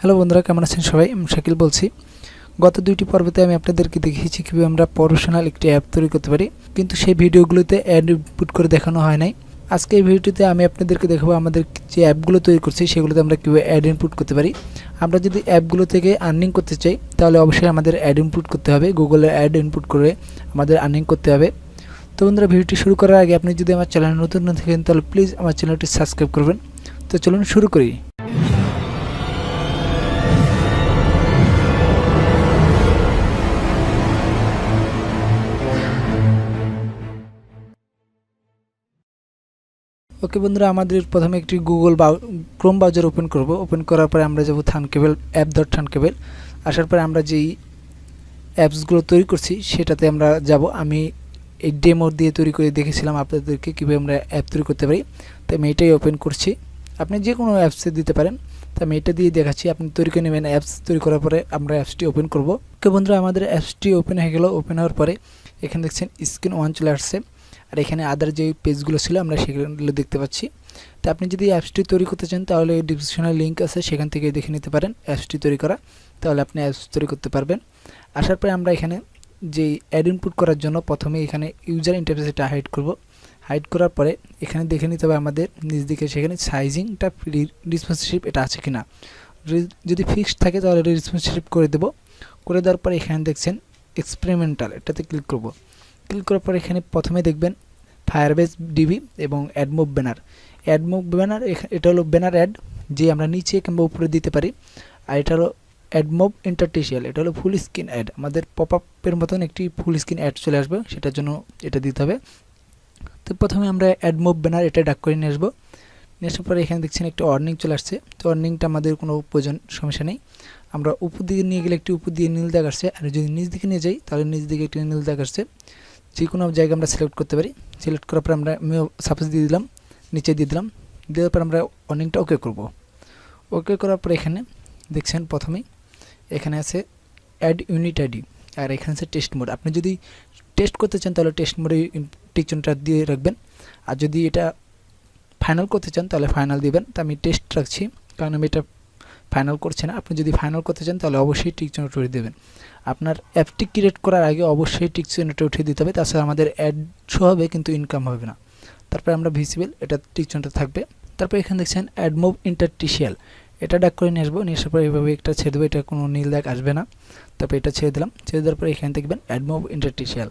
Hello বন্ধুরা, কেমন আছেন সবাই? আমি শাকিল বলছি। গত দুইটি পর্বতে আমি আপনাদেরকে দেখিয়েছি কীভাবে আমরা প্রফেশনাল একটি অ্যাপ তৈরি করতে পারি, কিন্তু সেই ভিডিওগুলোতে অ্যাড ইনপুট করে দেখানো হয় নাই। আজকে এই ভিডিওটিতে আমি আপনাদেরকে দেখাবো আমাদের যে অ্যাপগুলো তৈরি করছি সেগুলোতে আমরা কীভাবে অ্যাড ইনপুট করতে পারি। আমরা যদি অ্যাপগুলো থেকে আর্নিং করতে চাই তাহলে অবশ্যই আমাদের অ্যাড ইনপুট করতে হবে। গুগলে অ্যাড ইনপুট করে আমাদের আর্নিং করতে হবে। তো বন্ধুরা, ভিডিওটি শুরু করার আগে আপনি যদি আমার চ্যানেল নতুন না থাকেন তাহলে প্লিজ আমার চ্যানেলটি সাবস্ক্রাইব করবেন। তো চলুন শুরু করি। ওকে বন্ধুরা, আমাদের প্রথমে একটি ক্রোম ব্রাউজার ওপেন করব। ওপেন করার পরে আমরা যাব থানকেবল app.থানকেবল। আসার পরে আমরা যেই অ্যাপসগুলো তৈরি করছি সেটাতে আমরা যাব। আমি এই ডেমো দিয়ে তৈরি করে দেখেছিলাম আপনাদেরকে কীভাবে আমরা অ্যাপ তৈরি করতে পারি। তো আমি এটাই ওপেন করছি। আপনি যে কোনো অ্যাপসে দিতে পারেন। তো আমি এটা দিয়ে দেখাচ্ছি। আপনি তৈরি করে নেবেন। অ্যাপস তৈরি করার পরে আমরা অ্যাপসটি ওপেন করব। ওকে বন্ধুরা, আমাদের অ্যাপসটি ওপেন হয়ে গেল। ওপেন হওয়ার পরে এখানে দেখছেন স্ক্রিন 1 চলে আসছে। আর এখানে আদার যে পেজগুলো ছিল আমরা সেগুলো দেখতে পাচ্ছি। তো আপনি যদি অ্যাপসটি তৈরি করতে চান তাহলে ডিসক্রিপশনে লিঙ্ক আছে, সেখান থেকে দেখে নিতে পারেন অ্যাপসটি তৈরি করা। তাহলে আপনি অ্যাপস তৈরি করতে পারবেন। আসার পরে আমরা এখানে যে অ্যাড ইনপুট করার জন্য প্রথমে এখানে ইউজার ইন্টারফেস এটা হাইড করব। হাইড করার পরে এখানে দেখে নিতে হবে আমাদের নিচ দিকে সেখানে সাইজিংটা রেসপন্সিভ এটা আছে কিনা। যদি ফিক্সড থাকে তাহলে রেসপন্সিভ করে দেব। করে দেওয়ার পরে এখানে দেখছেন এক্সপেরিমেন্টাল, এটাতে ক্লিক করব। ক্লিক করার পর এখানে প্রথমে দেখবেন ফায়ারবেস ডিবি এবং অ্যাডমুভ ব্যানার। অ্যাডমুভ ব্যানার এটা হলো ব্যানার অ্যাড, যে আমরা নিচে কিংবা উপরে দিতে পারি। আর এটা হলো অ্যাডমুভ ইন্টারটিশিয়াল, এটা হলো ফুল স্ক্রিন অ্যাড। আমাদের পপ আপের মতন একটি ফুল স্ক্রিন অ্যাড চলে আসবে, সেটার জন্য এটা দিতে হবে। তো প্রথমে আমরা অ্যাডমুভ ব্যানার এটা ডাক করে নিয়ে আসবো। নিয়ে আসার পরে এখানে দেখছেন একটি অর্নিং চলে আসছে। তো অর্নিংটা আমাদের কোনো প্রয়োজন, সমস্যা নেই। আমরা উপর দিকে নিয়ে গেলে একটি উপর দিয়ে নীল দাগ আসছে, আর যদি নিচ দিকে নিয়ে যাই তাহলে নিচ দিকে একটি নীল দাগ আসছে। যে কোনো জায়গায় আমরা সিলেক্ট করতে পারি। সিলেক্ট করার পর আমরা সাপোজ দিয়ে দিলাম, নিচে দিয়ে দিলাম। দেওয়ার পর আমরা অর্নিংটা ওকে করব। ওকে করার পর এখানে দেখছেন প্রথমেই এখানে আছে অ্যাড ইউনিট আইডি, আর এখানে আছে টেস্ট মোড। আপনি যদি টেস্ট করতে চান তাহলে টেস্ট মোডে টিক চিহ্নটা দিয়ে রাখবেন। আর যদি এটা ফাইনাল করতে চান তাহলে ফাইনাল দিবেন। তো আমি টেস্ট রাখছি, কারণ আমি এটা ফাইনাল করছি না। আপনি যদি ফাইনাল করতে চান তাহলে অবশ্যই টিক চিহ্নটা উঠিয়ে দেবেন। আপনার অ্যাপটি ক্রিয়েট করার আগে অবশ্যই টিক চিহ্নটা উঠিয়ে দিতে হবে, তাছাড়া আমাদের অ্যাড শো হবে কিন্তু ইনকাম হবে না। তারপরে আমরা ভিজিবল, এটা টিক চিহ্নটা থাকবে। তারপর এখানে দেখছেন অ্যাডমুভ ইন্টারটিশিয়াল, এটা ডাক করে নিয়ে আসবো। নিয়ে আসার পরে এইভাবে একটা ছেড়ে দেবো, এটা কোনো নীল দাগ আসবে না। তারপর এটা ছেড়ে দিলাম। ছেড়ে দেওয়ার পরে এখানে দেখবেন অ্যাডমুভ ইন্টারটিশিয়াল।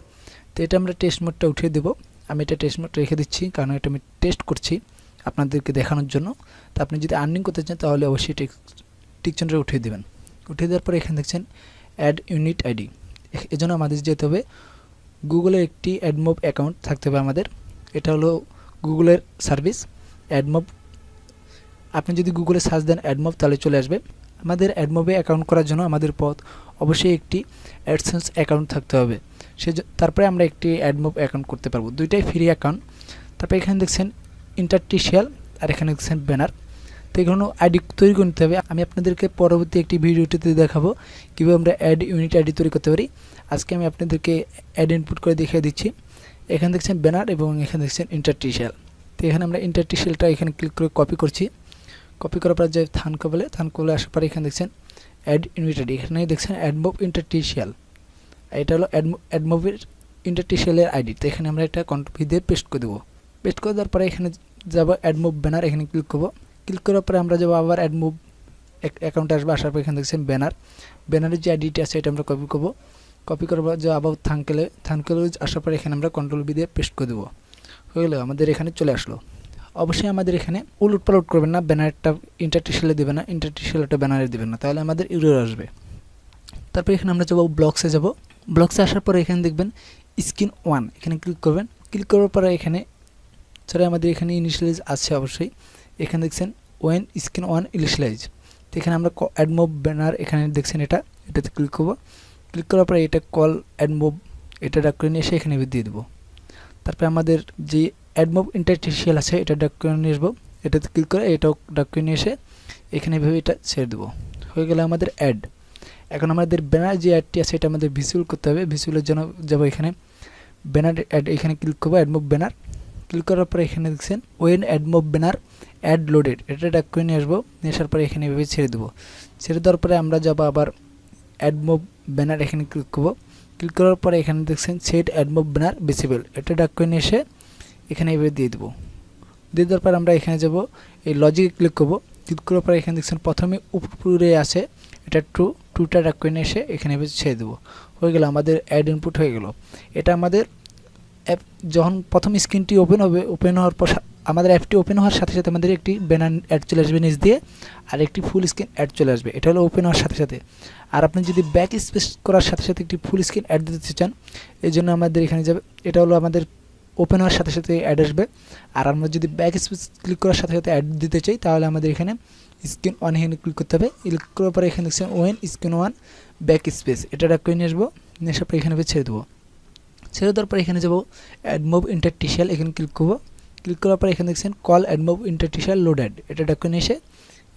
তো এটা আমরা টেস্ট মোডটা উঠিয়ে দেবো। আমি এটা টেস্ট মোড রেখে দিচ্ছি, কারণ এটা আমি টেস্ট করছি আপনাদেরকে দেখানোর জন্য। তো আপনি যদি আর্নিং করতে চান তাহলে অবশ্যই টিক চিহ্নটা উঠিয়ে দেবেন। উঠিয়ে দেওয়ার পরে এখানে দেখছেন অ্যাড ইউনিট আইডি। এজন্য আমাদের যেতে হবে গুগলের একটি অ্যাডমুভ অ্যাকাউন্ট থাকতে হবে আমাদের। এটা হলো গুগলের সার্ভিস অ্যাডমুভ। আপনি যদি গুগলে সার্চ দেন অ্যাডমুভ তাহলে চলে আসবে। আমাদের অ্যাডমুভে অ্যাকাউন্ট করার জন্য আমাদের অবশ্যই একটি অ্যাডসেন্স অ্যাকাউন্ট থাকতে হবে। তারপরে আমরা একটি অ্যাডমুভ অ্যাকাউন্ট করতে পারবো। দুইটাই ফ্রি অ্যাকাউন্ট। তারপরে এখানে দেখছেন ইন্টারটিশিয়াল, আর এখানে দেখছেন ব্যানার। তো এগুলো আইডি তৈরি করতে হবে। আমি আপনাদেরকে পরবর্তী একটি ভিডিওটিতে দেখাবো কীভাবে আমরা অ্যাড ইউনিট আইডি তৈরি করতে পারি। আজকে আমি আপনাদেরকে অ্যাড ইনপুট করে দেখিয়ে দিচ্ছি। এখানে দেখছেন ব্যানার এবং এখানে দেখছেন ইন্টারটিশিয়াল। তো এখানে আমরা ইন্টারটিশিয়ালটা এখানে ক্লিক করে কপি করছি। কপি করার পর যে থানকেবলে আসার পরে এখানে দেখছেন অ্যাড ইউনিট আইডি, এখানে দেখছেন অ্যাডমুভ ইন্টারটিশিয়াল। এটা হলো অ্যাডমুভের ইন্টারটিশিয়ালের আইডি। তো এখানে আমরা এটা কন্ট্রোল ভি দিয়ে পেস্ট করে দেবো। পেস্ট করে দেওয়ার পরে এখানে যাবো অ্যাডমুভ ব্যানার, এখানে ক্লিক করবো। ক্লিক করার পরে আমরা যাবো আবার অ্যাডমুভ অ্যাকাউন্টে আসবো। আসার পর এখানে দেখছেন ব্যানারের যে আইডিটা আছে এটা আমরা কপি করবো। কপি করার পর যে আবার থানকেলে আসার পর এখানে আমরা কন্ট্রোল বি দিয়ে পেস্ট করে দেবো। হয়ে গেলো, আমাদের এখানে চলে আসলো। অবশ্যই আমাদের এখানে উলট পালট করবেন না, ব্যানারটা ইন্টারটিশিয়ালে দেবে না, ইন্টারটিশিয়ালটা ব্যানারে দেবেন না, তাহলে আমাদের এরর আসবে। তারপর এখানে আমরা যাবো ব্লগসে যাব। ব্লগসে আসার পরে এখানে দেখবেন স্ক্রিন 1, এখানে ক্লিক করবেন। ক্লিক করার পরে এখানে আমাদের এখানে ইনিশিয়ালাইজ আছে অবশ্যই। এখানে দেখছেন ওয়েন স্ক্রিন 1 ইনিশিয়ালাইজ। তো এখানে আমরা অ্যাডমুভ ব্যানার এখানে দেখছেন এটাতে ক্লিক করবো। ক্লিক করার পরে এটা কল অ্যাডমুভ, এটা ডাক করে নিয়ে এসে এখানে দিয়ে দেবো। তারপরে আমাদের যে অ্যাডমুভ ইন্টারটিশিয়াল আছে এটা ডাক করে নিয়ে আসবো। এটাতে ক্লিক করে এটাও ডাক করে নিয়ে এসে এখানে এভাবে এটা ছেড়ে দেবো। হয়ে গেলে আমাদের অ্যাড। এখন আমাদের ব্যানার যে অ্যাডটি আছে এটা আমাদের ভিজুয়াল করতে হবে। ভিজুয়ালের জন্য যাবো এখানে ব্যানার অ্যাড, এখানে ক্লিক করবো অ্যাডমুভ ব্যানার। ক্লিক করার পরে এখানে দেখছেন when AdMob banner ad loaded, এটা ডাক করে নিয়ে আসবো। নিয়ে আসার পরে এখানে এভাবে ছেড়ে দেবো। ছেড়ে দেওয়ার পরে আমরা যাব আবার অ্যাড মুভ ব্যানার, এখানে ক্লিক করব। ক্লিক করার পরে এখানে দেখছেন set AdMob banner visible, এটা ডাক করে নিয়ে এসে এখানে এভাবে দিয়ে দেবো। দিয়ে দেওয়ার পর আমরা এখানে যাব এই লজিকে ক্লিক করব। ক্লিক করার পরে এখানে দেখছেন প্রথমে উপরে আছে এটা টুটা ডাক করে নিয়ে এসে এখানে এভাবে ছেড়ে দেবো। হয়ে গেল, আমাদের অ্যাড ইনপুট হয়ে গেল। এটা আমাদের অ্যাপ যখন প্রথম স্ক্রিনটি ওপেন হবে, ওপেন হওয়ার পর আমাদের অ্যাপটি ওপেন হওয়ার সাথে সাথে আমাদের একটি ব্যানার অ্যাড চলে আসবে নিচ দিয়ে, আর একটি ফুল স্ক্রিন অ্যাড চলে আসবে। এটা হলো ওপেন হওয়ার সাথে সাথে। আর আপনি যদি ব্যাক স্পেস করার সাথে সাথে একটি ফুল স্ক্রিন অ্যাড দিতে চান, এই জন্য আমাদের এখানে যাবে, এটা হলো আমাদের ওপেন হওয়ার সাথে সাথে অ্যাড আসবে। আর আমরা যদি ব্যাক স্পেস ক্লিক করার সাথে সাথে অ্যাড দিতে চাই, তাহলে আমাদের এখানে স্ক্রিন ওয়ান এখানে ক্লিক করতে হবে। ক্লিক করার পরে এখানে দেখছেন when screen one back space, এটা ডাক করে নিয়ে আসবো। নিয়ে আসার পর এখানে ছেড়ে দেবো। ছেড়ে দেওয়ার পর এখানে যাবো অ্যাড মুভ ইন্টারটিশিয়াল, এখানে ক্লিক করবো। ক্লিক করার পর এখানে দেখছেন কল অ্যাড মুভ ইন্টারটিশিয়াল লোডেড, এটা ডাক করে নিয়ে এসে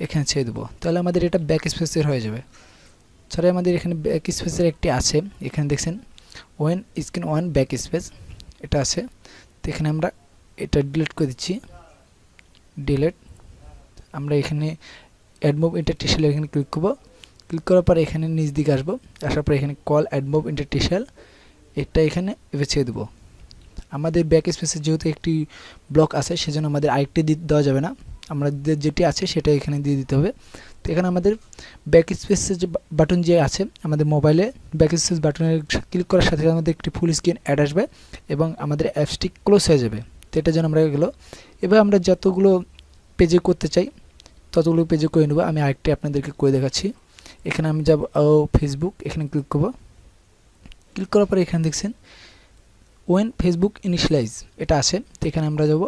এখানে ছেড়ে দেবো। তাহলে আমাদের এটা ব্যাক স্পেসের হয়ে যাবে। সরি, আমাদের এখানে ব্যাক স্পেসের একটি আছে, এখানে দেখছেন when screen one back space, এটা আছে। তো এখানে আমরা এটা ডিলিট করে দিচ্ছি, ডিলিট। আমরা এখানে অ্যাড মুভ ইন্টারটিশিয়াল এখানে ক্লিক করবো। ক্লিক করার পর এখানে নিচ দিকে আসবো, আসার পর এখানে কল অ্যাড মুভ ইন্টারটিশিয়াল, এটা এখানে এভাবে ছেড়ে দেবো। আমাদের ব্যাক স্পেসে যেহেতু একটি ব্লক আছে, সেজন্য আমাদের আরেকটি দেওয়া যাবে না, আমাদের যেটি আছে সেটা এখানে দিয়ে দিতে হবে। তো এখানে আমাদের ব্যাক স্পেসের যে বাটন যে আছে আমাদের মোবাইলে, ব্যাক স্পেস বাটনে ক্লিক করার সাথে আমাদের একটি ফুল স্ক্রিন অ্যাড আসবে এবং আমাদের অ্যাপসটি ক্লোজ হয়ে যাবে। তো এটার জন্য আমরা গেলো, এবার আমরা যতগুলো পেজে করতে চাই ততগুলো পেজে করে নেবো। আমি আরেকটি আপনাদেরকে করে দেখাচ্ছি। এখানে আমি যাব ফেসবুক, এখানে ক্লিক করবো। ক্লিক করার পরে এখানে দেখছেন ওয়েন ফেসবুক ইনিশিয়ালাইজ, এটা আছে। তো এখানে আমরা যাব,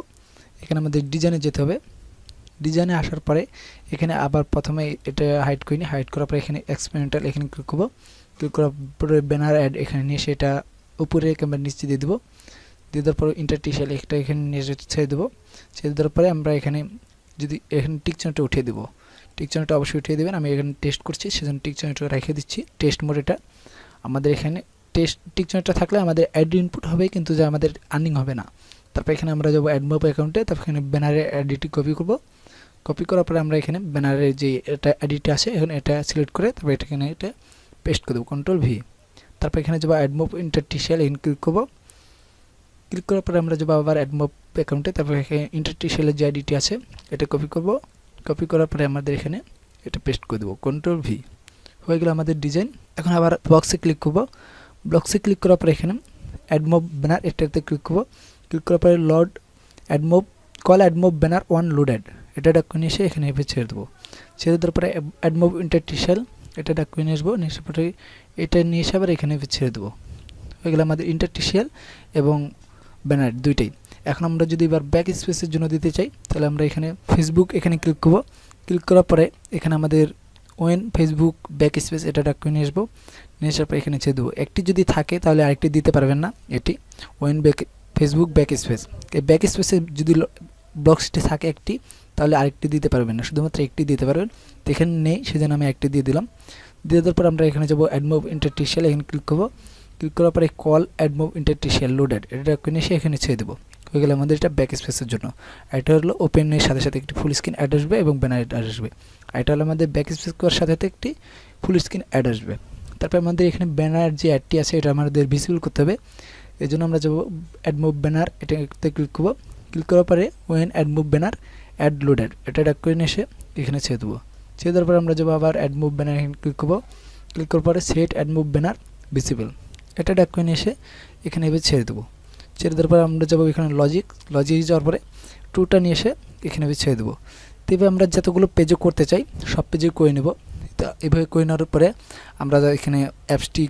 এখানে আমাদের ডিজাইনে যেতে হবে। ডিজাইনে আসার পরে এখানে আবার প্রথমে এটা হাইড করিনি, হাইড করার পরে এখানে এক্সপেরিমেন্টাল, এখানে ক্লিক করবো। ক্লিক করার পরে ব্যানার অ্যাড এখানে নিয়ে সেটা উপরে কিংবা নিচে দিয়ে দেবো। দিয়ে দেওয়ার পরে ইন্টারটিশিয়াল একটা এখানে নিয়ে ছেড়ে দেবো। ছেড়ে দেওয়ার পরে আমরা এখানে যদি এখানে টিক চিহ্নটা উঠিয়ে দেবো, টিক চিহ্নটা অবশ্যই উঠিয়ে দেবেন। আমি এখানে টেস্ট করছি সেজন্য টিক চিহ্নটা রেখে দিচ্ছি, টেস্ট মোড। এটা আমাদের এখানে টেস্ট টিক চিহ্নটা থাকলে আমাদের অ্যাড ইনপুট হবে, কিন্তু যা আমাদের আর্নিং হবে না। তারপর এখানে আমরা যাবো অ্যাড মুভ অ্যাকাউন্টে, তারপর এখানে ব্যানারের অ্যাডিটি কপি করবো। কপি করার পরে আমরা এখানে ব্যানারের যে এটা এডিট আছে এখানে এটা সিলেক্ট করে তারপর এটা এখানে এটা পেস্ট করে দেবো, কন্ট্রোল ভি। তারপর এখানে যাবো অ্যাড মুভ ইন্টারটিশিয়াল, এখানে ক্লিক করবো। ক্লিক করার পরে আমরা যাবো আবার অ্যাড মুভ অ্যাকাউন্টে, তারপর এখানে ইন্টারটিশিয়ালের যে আইডিটি আছে এটা কপি করবো। কপি করার পরে আমাদের এখানে এটা পেস্ট করে দেবো, কন্ট্রোল ভি। হয়ে গেল আমাদের ডিজাইন। এখন আবার বক্সে ক্লিক করবো। বক্সে ক্লিক করার পরে এখানে অ্যাড মুভ ব্যানার এটাতে ক্লিক করবো। ক্লিক করার পরে load AdMob call AdMob banner one loaded, এটা ডাক করে নিয়ে এসে এখানে এভাবে ছেড়ে দেবো। ছেড়ে দেওয়ার পরে অ্যাড মুভ ইন্টারটিশিয়াল, এটা ডাক করে নিয়ে আসবো। নিয়ে আসার পরে এটা নিয়ে এসে আবার এখানে ছেড়ে দেবো। হয়ে গেলে আমাদের ইন্টারটিশিয়াল এবং ব্যানার দুইটাই। এখন আমরা যদি এবার ব্যাক স্পেসের জন্য দিতে চাই, তাহলে আমরা এখানে ফেসবুক এখানে ক্লিক করবো। ক্লিক করার পরে এখানে আমাদের ওয়েন ফেসবুক ব্যাক স্পেস, এটা ডাক করে নিয়ে আসবো। নিয়ে আসার পরে এখানে ছেড়ে দেবো। একটি যদি থাকে তাহলে আরেকটি দিতে পারবেন না, এটি ওয়েন ফেসবুক ব্যাক স্পেস। এই ব্যাক স্পেসে যদি ব্লকসটি থাকে একটি, তাহলে আরেকটি দিতে পারবেন না, শুধুমাত্র একটি দিতে পারবেন। তো এখানে নেই সেজন্য আমি একটি দিয়ে দিলাম। দিয়ে দেওয়ার পর আমরা এখানে যাবো অ্যাড মুভ ইন্টারটিশিয়াল, এখানে ক্লিক করবো। ক্লিক করার পরে কল অ্যাড মুভ ইন্টারটিশিয়াল লোডেড, এটা কিনে এসে এখানে ছেড়ে দেবো। হয়ে গেলে আমাদের এটা ব্যাক স্পেসের জন্য। এটা হলো ওপেনের সাথে সাথে একটি ফুল স্ক্রিন অ্যাড আসবে এবং ব্যানার অ্যাড আসবে। এটা হলো আমাদের ব্যাক স্পেস করার সাথে সাথে একটি ফুল স্ক্রিন অ্যাড আসবে। তারপর আমাদের এখানে ব্যানার যে অ্যাডটি আছে এটা আমাদের ভিজিবল করতে হবে। এই জন্য আমরা যাবো অ্যাড মুভ ব্যানার, এটাতে ক্লিক করবো। ক্লিক করার পরে when AdMob banner ad loaded, এটা ডাক করে নিয়ে এসে এখানে ছেড়ে দেবো। ছেড়ে দেওয়ার পরে আমরা যাবো আবার অ্যাড মুভ ব্যানার, এখানে ক্লিক করবো। ক্লিক করার পরে set AdMob banner visible, এটা ডাক করে নিয়ে এসে এখানে এভাবে ছেড়ে দেবো। ছেড়ে দেওয়ার পরে আমরা যাবো এখানে লজিক যাওয়ার পরে টুটা নিয়ে এসে এখানে এভাবে ছেড়ে দেবো। তো এবার আমরা যতগুলো পেজে করতে চাই সব পেজে করে নেব। তো এভাবে করে নেওয়ার পরে আমরা এখানে অ্যাপসটি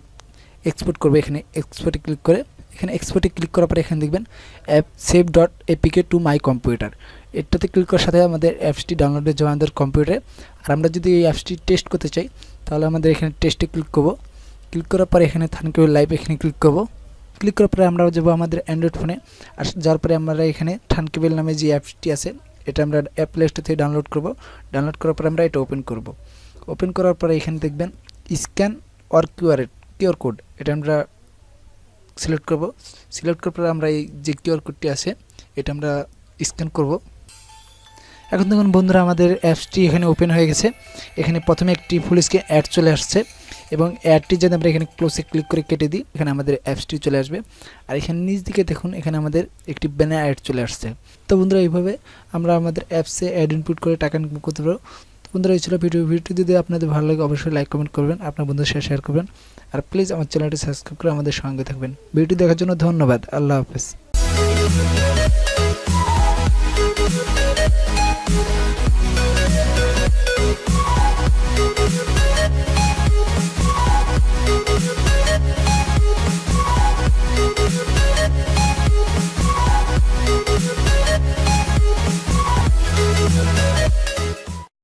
এক্সপোর্ট করবো। এখানে এক্সপোর্টে ক্লিক করে এখানে এক্সপোর্টে ক্লিক করার পরে এখানে দেখবেন app save dot APK to my computer, এটাতে ক্লিক করার সাথে আমাদের অ্যাপসটি ডাউনলোড হয়ে যাবে আমাদের কম্পিউটারে। আর আমরা যদি এই অ্যাপসটি টেস্ট করতে চাই তাহলে আমাদের এখানে টেস্টে ক্লিক করবো। ক্লিক করার পরে এখানে থানকেবল লাইভ এখানে ক্লিক করবো। ক্লিক করার পরে আমরা যাবো আমাদের অ্যান্ড্রয়েড ফোনে। আর যাওয়ার পরে আমরা এখানে থানকেবল নামে যে অ্যাপসটি আছে এটা আমরা অ্যাপ প্লে স্টোর থেকে ডাউনলোড করবো। ডাউনলোড করার পরে আমরা এটা ওপেন করব। ওপেন করার পরে এখানে দেখবেন স্ক্যান অর কিউআর কোড, এটা আমরা সিলেক্ট করব। সিলেক্ট করার পরে আমরা এই যে কিউআর কোডটি আছে এটা আমরা স্ক্যান করব। এখন দেখুন বন্ধুরা আমাদের অ্যাপসটি এখানে ওপেন হয়ে গেছে। এখানে প্রথমে একটি ফুল স্ক্রিন অ্যাড চলে আসছে এবং অ্যাডটি যদি আমরা এখানে ক্লোজে ক্লিক করে কেটে দিই এখানে আমাদের অ্যাপসটি চলে আসবে। আর এখানে নিচ দিকে দেখুন এখানে আমাদের একটি ব্যানার অ্যাড চলে আসছে। তো বন্ধুরা এইভাবে আমরা আমাদের অ্যাপসে অ্যাড ইনপুট করে টাকা ইনকাম করতে পারবো। তো বন্ধুরা এই ছিল ভিডিওটি যদি আপনাদের ভালো লাগে অবশ্যই লাইক কমেন্ট করবেন, আপনার বন্ধুদের সাথে শেয়ার করবেন আর প্লিজ আমার চ্যানেলটি সাবস্ক্রাইব করে আমাদের সঙ্গে থাকবেন। ভিডিওটি দেখার জন্য ধন্যবাদ। আল্লাহ হাফেজ।